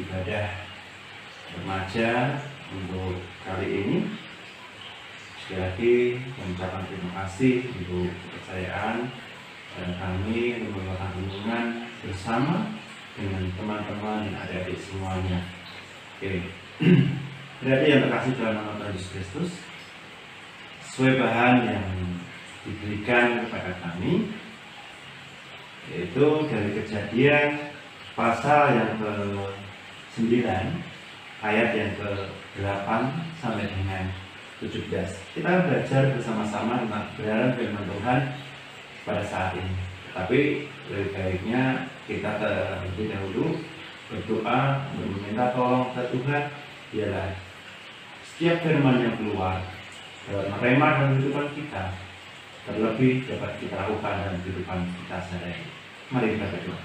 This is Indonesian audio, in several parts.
ibadah remaja untuk kali ini. Sekali lagi mengucapkan terima kasih untuk kepercayaan kami untuk melakukan renungan bersama dengan teman-teman dan adik-adik semuanya. Oke, berarti yang terkasih dalam nama Tuhan Yesus Kristus, sesuai bahan yang diberikan kepada kami, yaitu dari Kejadian pasal yang ke-9 ayat yang ke-8 sampai dengan 17. Kita belajar bersama-sama tentang kebenaran firman Tuhan pada saat ini. Tapi lebih baiknya kita terlebih dahulu berdoa meminta tolong ke Tuhan, ialah setiap firman yang keluar dapat meremah dalam kehidupan kita, terlebih dapat kita lakukan dalam kehidupan kita sehari-hari. Mari kita berdoa.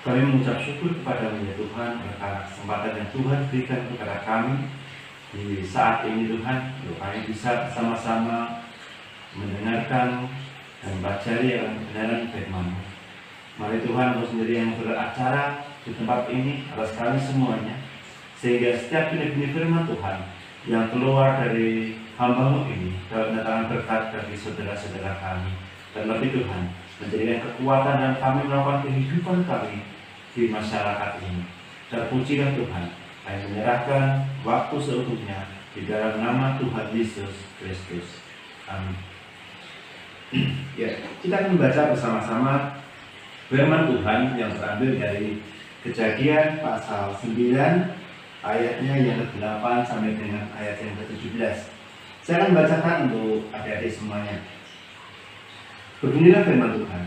Kami mengucap syukur kepada-Mu ya Tuhan, karena kesempatan yang Tuhan berikan kepada kami di saat ini Tuhan, untuk kami bisa bersama-sama mendengarkan dan mempelajari kebenaran firman-Mu. Mari Tuhan, Engkau sendiri yang beracara di tempat ini atas kami semuanya, sehingga setiap benih-benih firman Tuhan yang keluar dari hamba-Mu ini dapat mendatangkan berkat bagi saudara-saudara kami. Terlebih Tuhan, menjadikan kekuatan dan kami melakukan kehidupan kami di masyarakat ini. Terpujilah Tuhan, kami menyerahkan waktu seutuhnya di dalam nama Tuhan Yesus Kristus. Amin. Ya, kita akan membaca bersama-sama firman Tuhan yang terambil dari Kejadian pasal 9 ayatnya yang ke-8 sampai dengan ayat yang ke-17. Saya akan bacakan untuk adik-adik semuanya. Beginilah firman Tuhan.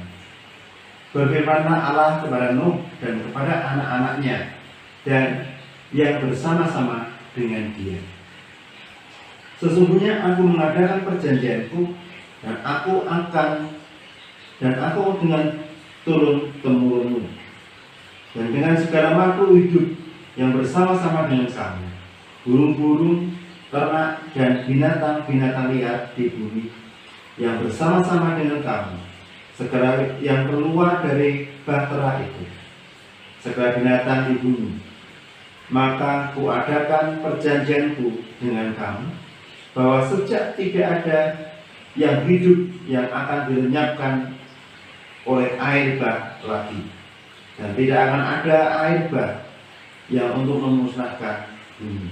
Berfirmanlah Allah kepada Nuh dan kepada anak-anaknya dan yang bersama-sama dengan dia. Sesungguhnya aku mengadakan perjanjianku dan aku dengan turun-temurunmu dan dengan segala makhluk hidup yang bersama-sama dengan kamu, burung-burung, ternak dan binatang-binatang liar di bumi yang bersama-sama dengan kamu, segala yang keluar dari bahtera itu, segala binatang di bumi. Maka kuadakan perjanjianku dengan kamu, bahwa sejak tidak ada yang hidup yang akan dilenyapkan oleh air bah lagi, dan tidak akan ada air bah yang untuk memusnahkan bumi.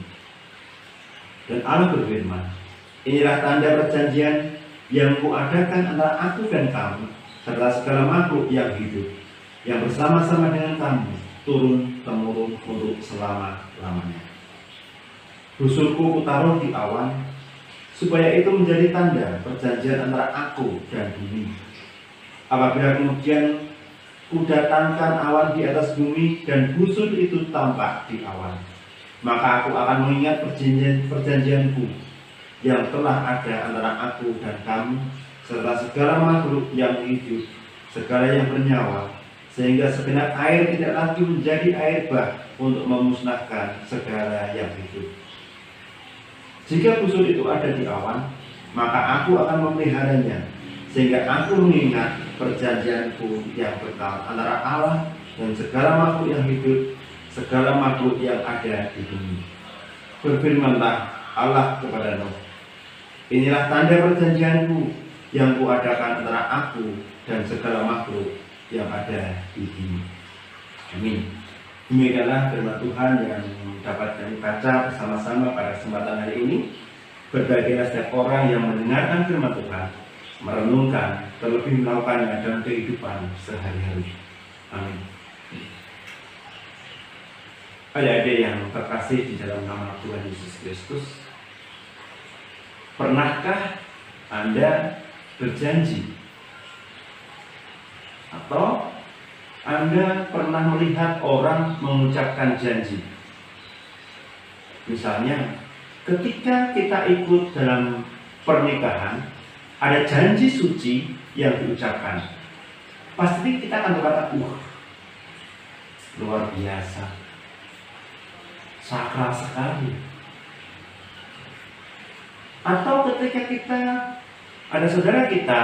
Dan Allah berfirman, inilah tanda perjanjian yang kuadakan antara aku dan kamu serta segala makhluk yang hidup yang bersama-sama dengan kamu turun-temurun untuk selama-lamanya. Busurku kutaruh di awan, supaya itu menjadi tanda perjanjian antara aku dan bumi. Apabila kemudian kudatangkan awan di atas bumi dan busur itu tampak di awan, maka aku akan mengingat perjanjianku yang telah ada antara aku dan kamu serta segala makhluk yang hidup, segala yang bernyawa, sehingga segenap air tidak lagi menjadi air bah untuk memusnahkan segala yang hidup. Jika busur itu ada di awan, maka aku akan memeliharanya, sehingga aku mengingat perjanjianku yang kekal antara Allah dan segala makhluk yang hidup, segala makhluk yang ada di bumi. Berfirmanlah Allah kepada Nuh, inilah tanda perjanjianku yang kuadakan antara aku dan segala makhluk yang ada di bumi. Amin. Demikianlah firman Tuhan yang dapat kami baca bersama-sama pada kesempatan hari ini. Berbahagialah setiap orang yang mendengarkan firman Tuhan, merenungkan, terlebih melakukannya dalam kehidupan sehari-hari. Amin. Adik-adik yang terkasih di dalam nama Tuhan Yesus Kristus, pernahkah Anda berjanji? Atau Anda pernah melihat orang mengucapkan janji? Misalnya, ketika kita ikut dalam pernikahan, ada janji suci yang diucapkan. Pasti kita akan berkata, luar biasa, sakral sekali. Atau ketika kita, ada saudara kita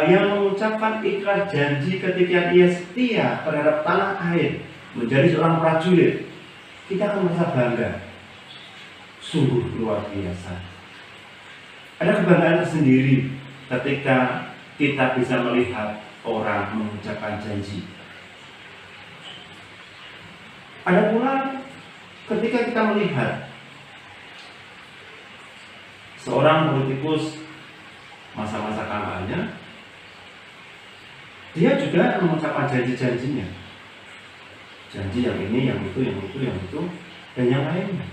yang mengucapkan ikrar janji ketika ia setia terhadap tanah air menjadi seorang prajurit, kita akan merasa bangga. Sungguh luar biasa. Ada kebanggaan tersendiri ketika kita bisa melihat orang mengucapkan janji. Ada pula ketika kita melihat seorang politikus masa-masa kampanye, dia juga mengucapkan janji-janjinya. Janji yang ini, yang itu, dan yang lainnya.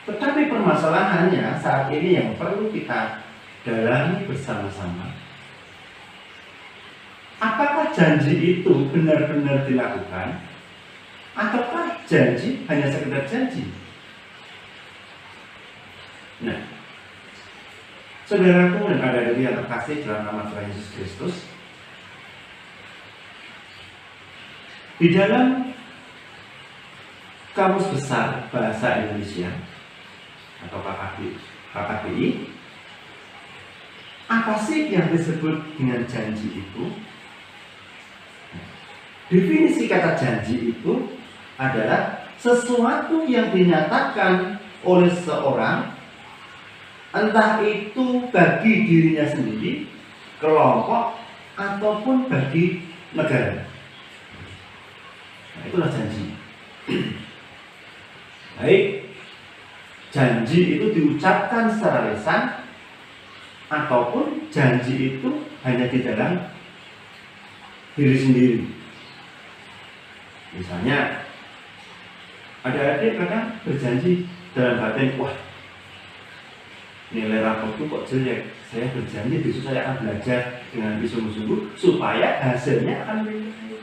Tetapi permasalahannya saat ini yang perlu kita dalami bersama-sama, apakah janji itu benar-benar dilakukan, ataukah janji hanya sekedar janji? Nah, saudaraku dan adik-adik yang terkasih dalam nama Tuhan Yesus Kristus, di dalam Kamus Besar Bahasa Indonesia atau KKBI, apa sih yang disebut dengan janji itu? Definisi kata janji itu adalah sesuatu yang dinyatakan oleh seorang, entah itu bagi dirinya sendiri, kelompok, ataupun bagi negara. Nah, itulah janji. Baik, janji itu diucapkan secara lisan, ataupun janji itu hanya di dalam diri sendiri. Misalnya, ada adik kadang berjanji dalam batin, wah, nilai rapotku kok jelek, saya berjanji besok saya akan belajar dengan sungguh-sungguh supaya hasilnya akan lebih baik.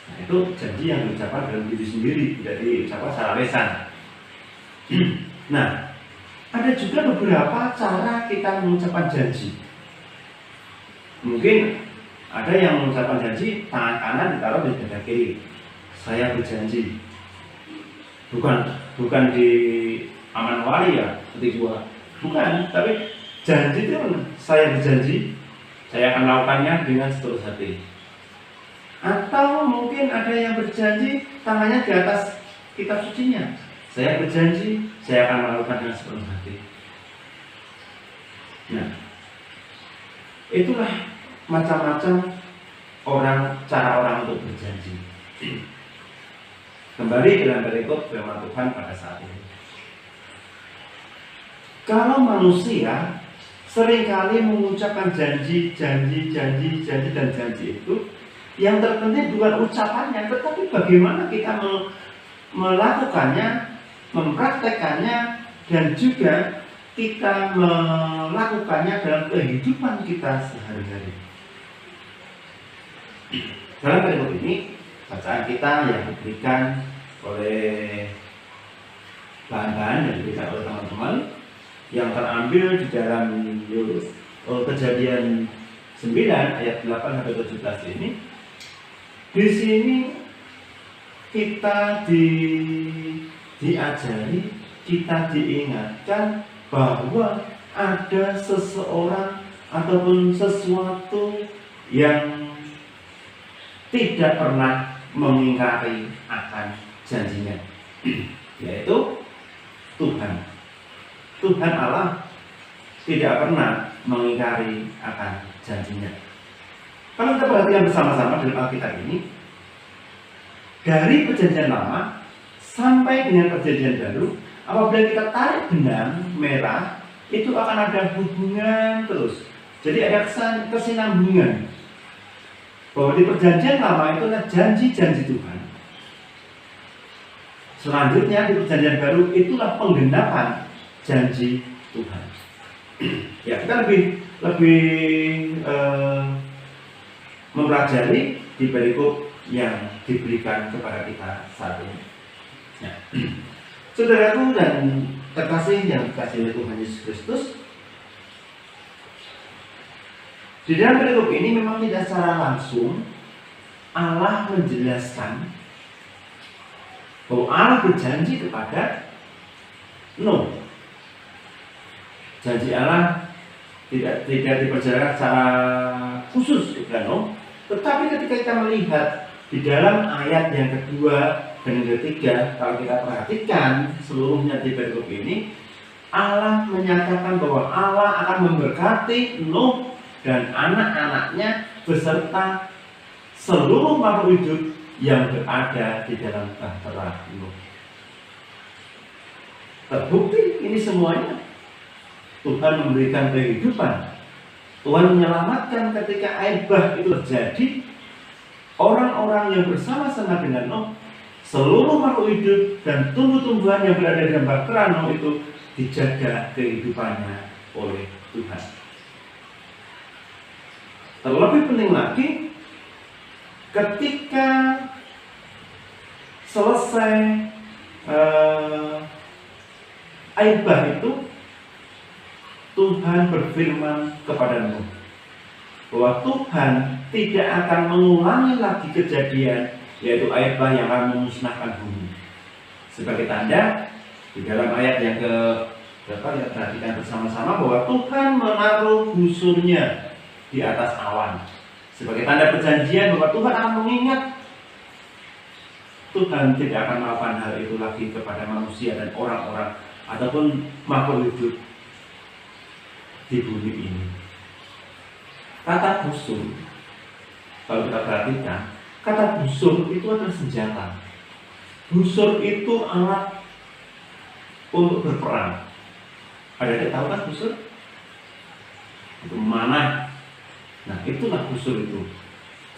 Nah, itu janji yang diucapkan dalam diri sendiri, tidak diucapkan secara lisan. Nah, ada juga beberapa cara kita mengucapkan janji. Mungkin ada yang mengucapkan janji tangan kanan ditaruh di dada kiri. Saya berjanji, bukan di aman wali ya, seperti gua. Bukan, tapi janji itu saya berjanji, saya akan melakukannya dengan setulus hati. Atau mungkin ada yang berjanji tangannya di atas kitab sucinya. Saya berjanji, saya akan melakukan dengan sepenuh hati. Nah, itulah macam-macam cara orang untuk berjanji. Kembali dalam berikut firman Tuhan pada saat ini. Kalau manusia seringkali mengucapkan janji dan janji itu, yang terpenting bukan ucapannya, tetapi bagaimana kita melakukannya, mempraktekannya, dan juga kita melakukannya dalam kehidupan kita sehari-hari. Dalam berikut ini, bacaan kita yang diberikan oleh bahan-bahan yang diberikan oleh teman-teman yang terambil di dalam Kejadian 9 ayat 8 sampai 17 ini. Di sini kita diajari, kita diingatkan bahwa ada seseorang ataupun sesuatu yang tidak pernah mengingkari akan janjinya, yaitu Tuhan. Tuhan Allah tidak pernah mengingkari akan janjinya. Kalau kita perhatikan bersama-sama dalam Alkitab ini, dari Perjanjian Lama sampai dengan Perjanjian Baru, apabila kita tarik benang merah, itu akan ada hubungan terus. Jadi ada kesinambungan. Bahwa di Perjanjian Lama itu adalah janji-janji Tuhan. Selanjutnya di Perjanjian Baru itulah penggenapan janji Tuhan. Ya, kita lebih mempelajari di perikop yang diberikan kepada kita saat ini. Ya. Saudaraku dan terkasih yang dikasihi oleh Tuhan Yesus Kristus, di dalam perikop ini memang tidak secara langsung Allah menjelaskan bahwa Allah berjanji kepada Nuh. Janji Allah tidak diperjelaskan secara khusus kepada Nuh. Tetapi ketika kita melihat di dalam ayat yang kedua dan yang ketiga, kalau kita perhatikan seluruhnya di perikop ini, Allah menyatakan bahwa Allah akan memberkati Nuh dan anak-anaknya beserta seluruh makhluk hidup yang berada di dalam bahtera Nuh. Terbukti ini semuanya Tuhan memberikan kehidupan. Tuhan menyelamatkan ketika air bah itu terjadi. Orang-orang yang bersama-sama dengan Nuh, seluruh makhluk hidup dan tumbuh-tumbuhan yang berada di dalam bahtera Nuh itu dijaga kehidupannya oleh Tuhan. Terlebih penting lagi, ketika selesai air bah itu, Tuhan berfirman kepada Nuh bahwa Tuhan tidak akan mengulangi lagi kejadian, yaitu air bah yang akan memusnahkan bumi. Sebagai tanda, di dalam ayat yang berapa kita perhatikan bersama-sama bahwa Tuhan menaruh busurnya di atas awan. Sebagai tanda perjanjian bahwa Tuhan akan mengingat. Tuhan tidak akan melakukan hal itu lagi kepada manusia dan orang-orang ataupun makhluk hidup di bumi ini. Kata busur, kalau kita perhatikan, kata busur itu adalah senjata. Busur itu alat untuk berperang. Ada yang tahu kan busur? Itu mana? Nah, itulah busur itu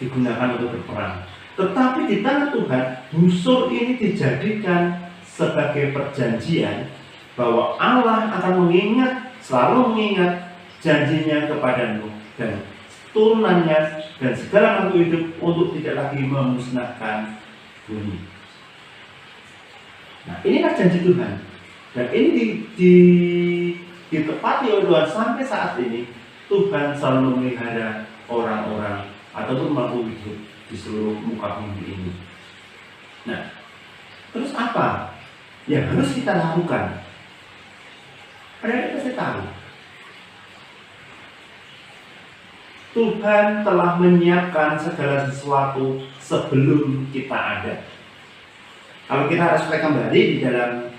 digunakan untuk berperang. Tetapi di tangan Tuhan, busur ini dijadikan sebagai perjanjian bahwa Allah akan mengingat, selalu mengingat janjinya kepada Nuh dan turunannya dan segala makhluk hidup untuk tidak lagi memusnahkan bumi. Nah, inilah janji Tuhan. Dan ini ditepati oleh Tuhan sampai saat ini. Tuhan selalu memelihara orang-orang ataupun makhluk hidup di seluruh muka bumi ini. Nah, terus apa yang harus kita lakukan? Ada kita tahu Tuhan telah menyiapkan segala sesuatu sebelum kita ada. Kalau kita harus kembali di dalam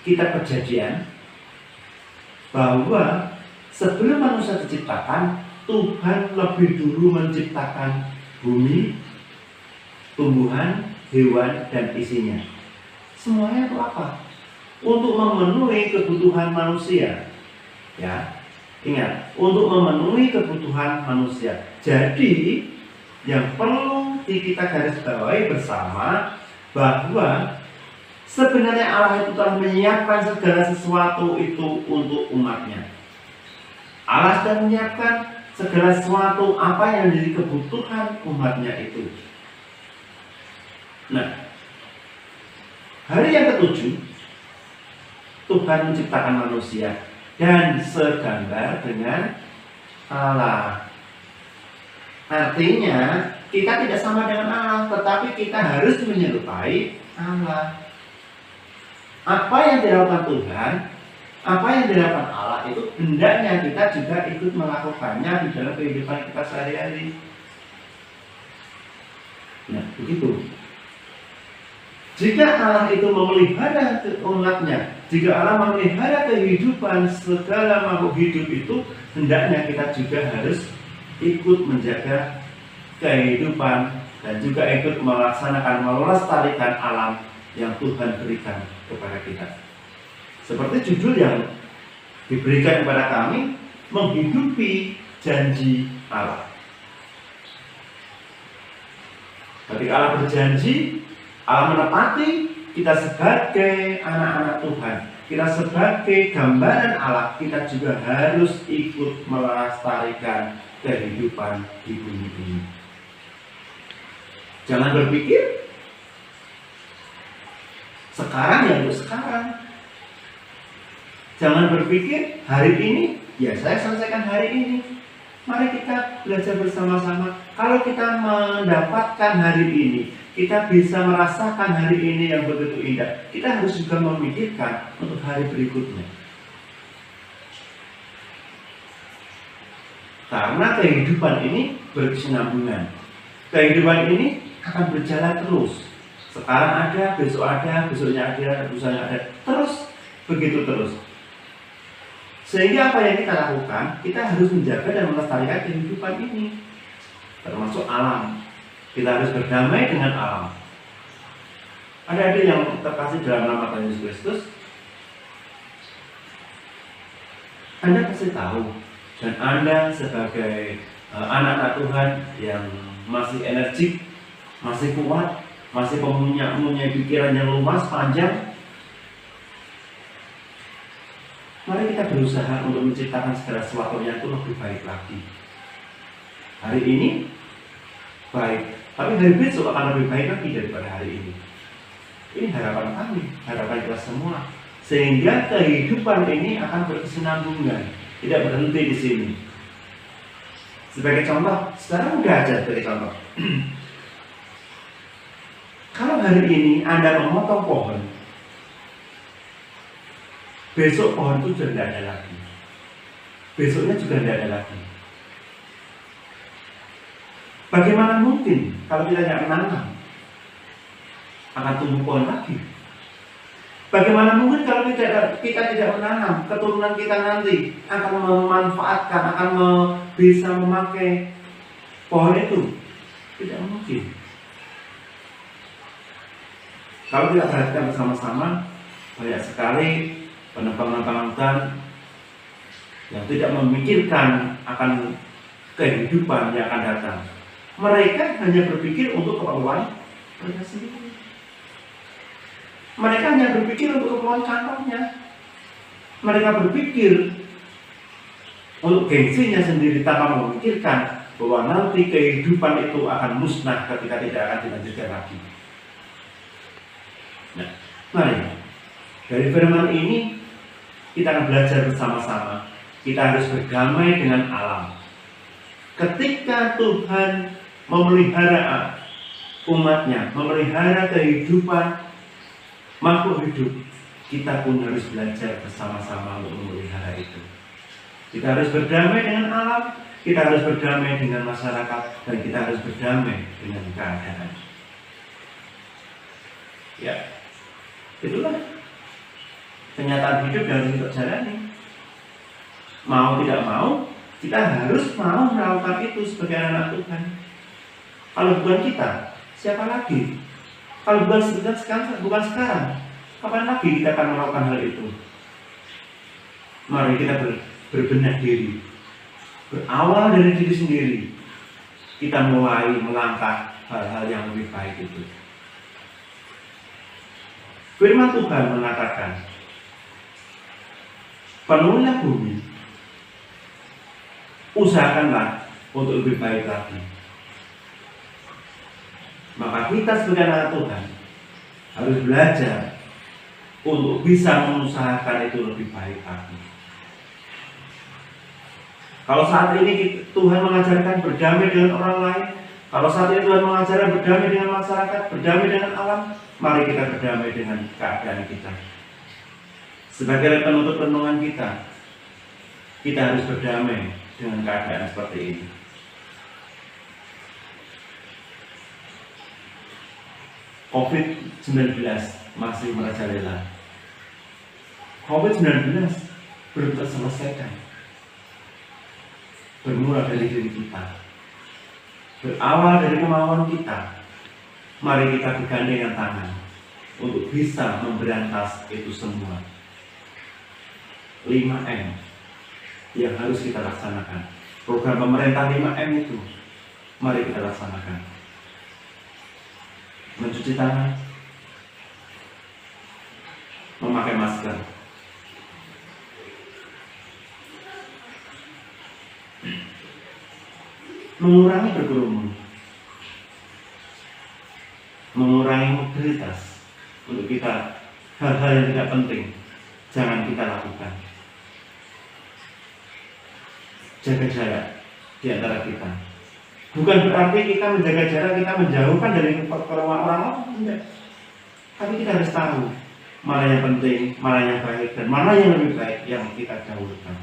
kitab Perjanjian, bahwa sebelum manusia diciptakan, Tuhan lebih dulu menciptakan bumi, tumbuhan, hewan, dan isinya. Semuanya itu apa? Untuk memenuhi kebutuhan manusia. Ya, ingat, untuk memenuhi kebutuhan manusia. Jadi, yang perlu kita garis bawahi bersama bahwa sebenarnya Allah itu telah menyiapkan segala sesuatu itu untuk umatnya. Allah sudah menyiapkan segala sesuatu apa yang menjadi kebutuhan umatnya itu. Nah, hari yang ketujuh, Tuhan menciptakan manusia dan segambar dengan Allah. Artinya, kita tidak sama dengan Allah, tetapi kita harus menyerupai Allah. Apa yang dilakukan Tuhan, apa yang dilakukan Allah itu hendaknya kita juga ikut melakukannya di dalam kehidupan kita sehari-hari. Nah, begitu. Jika Allah itu memelihara umatnya, jika Allah memelihara kehidupan segala makhluk hidup itu, hendaknya kita juga harus ikut menjaga kehidupan dan juga ikut melaksanakan, melestarikan alam yang Tuhan berikan kepada kita. Seperti judul yang diberikan kepada kami, menghidupi janji Allah. Ketika Allah berjanji, Allah menepati, kita sebagai anak-anak Tuhan, kita sebagai gambaran Allah, kita juga harus ikut melestarikan kehidupan di bumi ini. Jangan berpikir sekarang ya untuk sekarang. Jangan berpikir hari ini ya saya selesaikan hari ini. Mari kita belajar bersama-sama. Kalau kita mendapatkan hari ini, kita bisa merasakan hari ini yang begitu indah, kita harus juga memikirkan untuk hari berikutnya. Karena kehidupan ini berkesinambungan. Kehidupan ini akan berjalan terus. Sekarang ada, besoknya ada, lusanya ada, terus begitu terus. Sehingga apa yang kita lakukan, kita harus menjaga dan melestarikan kehidupan ini, termasuk alam. Kita harus berdamai dengan alam. Ada yang terkasih dalam nama Tuhan Yesus Kristus, Anda pasti tahu, dan Anda sebagai anak-anak Tuhan yang masih energik, masih kuat, masih mempunyai pikiran yang luas, panjang, mari kita berusaha untuk menciptakan segala sesuatu yang itu lebih baik lagi. Hari ini baik, tapi hari besok akan lebih baik lagi daripada hari ini. Ini harapan kami, harapan kita semua. Sehingga kehidupan ini akan berkesinambungan, tidak berhenti di sini. Sebagai contoh, sekarang udah aja sebagai contoh. Kalau hari ini Anda memotong pohon, besok pohon itu sudah tidak ada lagi. Besoknya juga tidak ada lagi. Bagaimana mungkin kalau kita tidak menanam akan tumbuh pohon lagi? Bagaimana mungkin kalau kita tidak menanam, keturunan kita nanti akan memanfaatkan, akan bisa memakai pohon itu? Tidak mungkin. Kalau kita perhatikan bersama-sama, banyak sekali penebang-penebang hutan yang tidak memikirkan akan kehidupan yang akan datang. Mereka hanya berpikir untuk keperluan mereka sendiri. Mereka hanya berpikir untuk keperluan kantornya. Mereka berpikir untuk gengsinya sendiri tanpa memikirkan bahwa nanti kehidupan itu akan musnah ketika tidak akan dilanjutkan lagi. Nah, mari dari firman ini kita akan belajar bersama-sama. Kita harus berdamai dengan alam. Ketika Tuhan memelihara umatnya, memelihara kehidupan makhluk hidup, kita pun harus belajar bersama-sama untuk memelihara itu. Kita harus berdamai dengan alam, kita harus berdamai dengan masyarakat, dan kita harus berdamai dengan keadaan. Ya, itulah kenyataan hidup yang harus kita jalani. Mau tidak mau, kita harus mau melakukan itu sebagai anak Tuhan. Kalau bukan kita, siapa lagi? Kalau bukan sekarang, kapan lagi kita akan melakukan hal itu? Mari kita berbenah diri, berawal dari diri sendiri. Kita mulai melangkah hal-hal yang lebih baik itu. Firman Tuhan mengatakan, penuhilah bumi, usahakanlah untuk lebih baik lagi. Maka kita sebagai anak Tuhan harus belajar untuk bisa mengusahakan itu lebih baik lagi. Kalau saat ini Tuhan mengajarkan berdamai dengan orang lain, kalau saat ini Tuhan mengajarkan berdamai dengan masyarakat, berdamai dengan alam, mari kita berdamai dengan keadaan kita. Sebagai penutup renungan kita harus berdamai dengan keadaan seperti ini. COVID-19 masih merajalela. COVID-19 belum terselesaikan. Bermula dari diri kita, berawal dari kemauan kita. Mari kita bergandengan tangan untuk bisa memberantas itu semua. 5M yang harus kita laksanakan. Program pemerintah 5M itu mari kita laksanakan. Mencuci tangan, memakai masker, mengurangi berkerumun, mengurangi mobilitas. Untuk kita, hal-hal yang tidak penting jangan kita lakukan. Jaga jarak di antara kita. Bukan berarti kita menjaga jarak, kita menjauhkan dari kerumunan orang lain, tidak. Tapi kita harus tahu mana yang penting, mana yang baik, dan mana yang lebih baik yang kita jauhkan.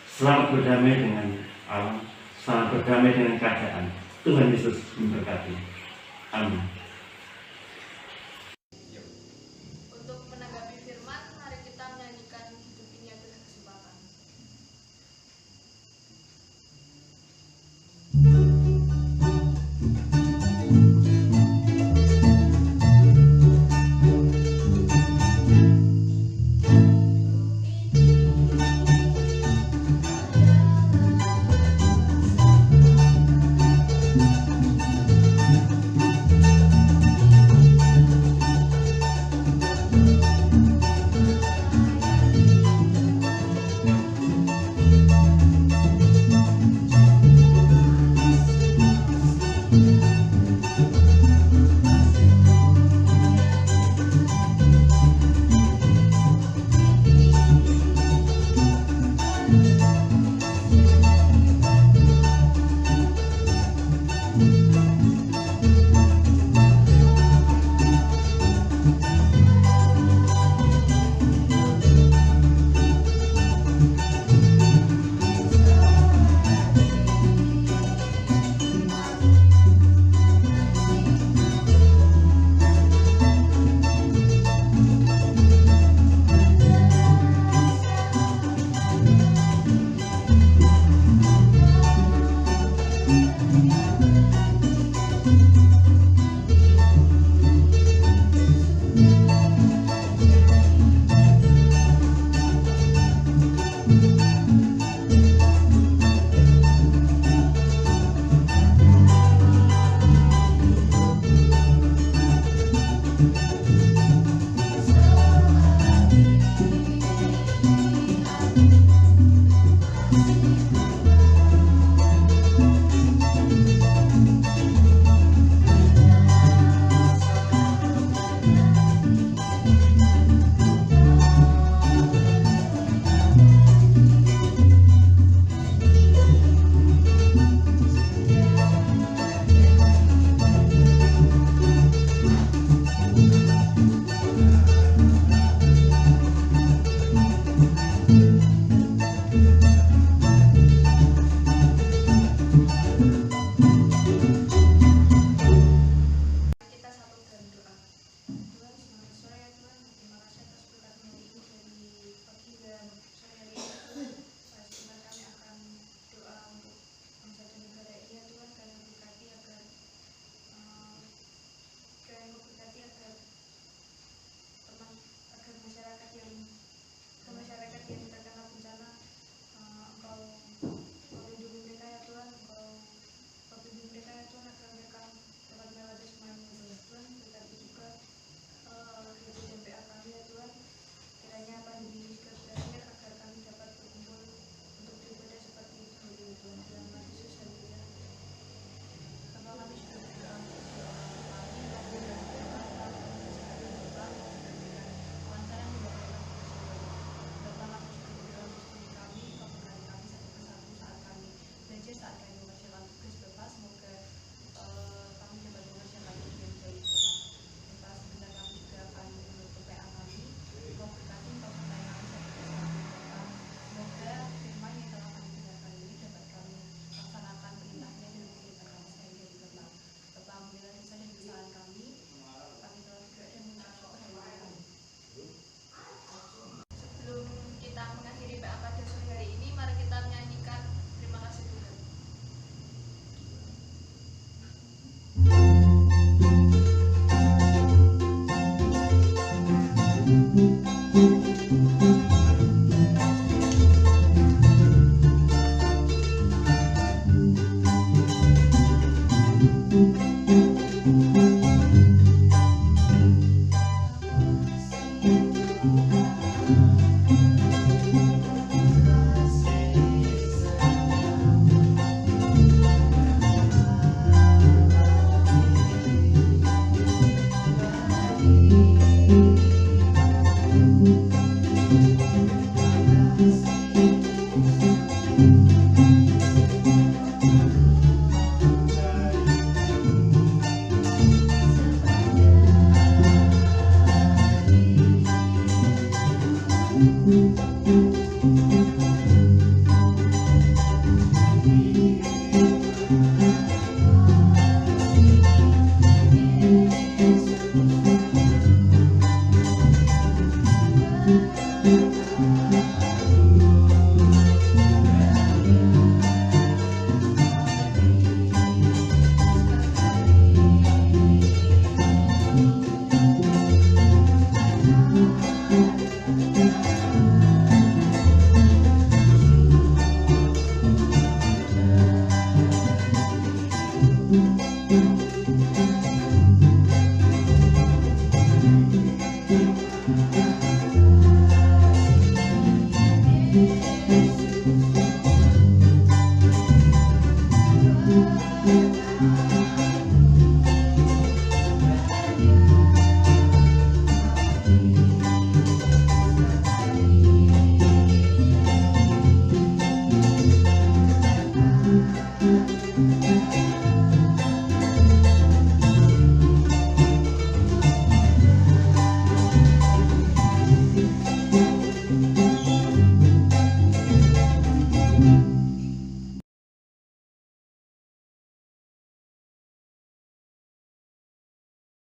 Selamat berdamai dengan alam, selamat berdamai dengan keadaan. Tuhan Yesus memberkati. Amin. Untuk menanggapi firman, mari kita menyanyikan hidup ini adalah kesempatan.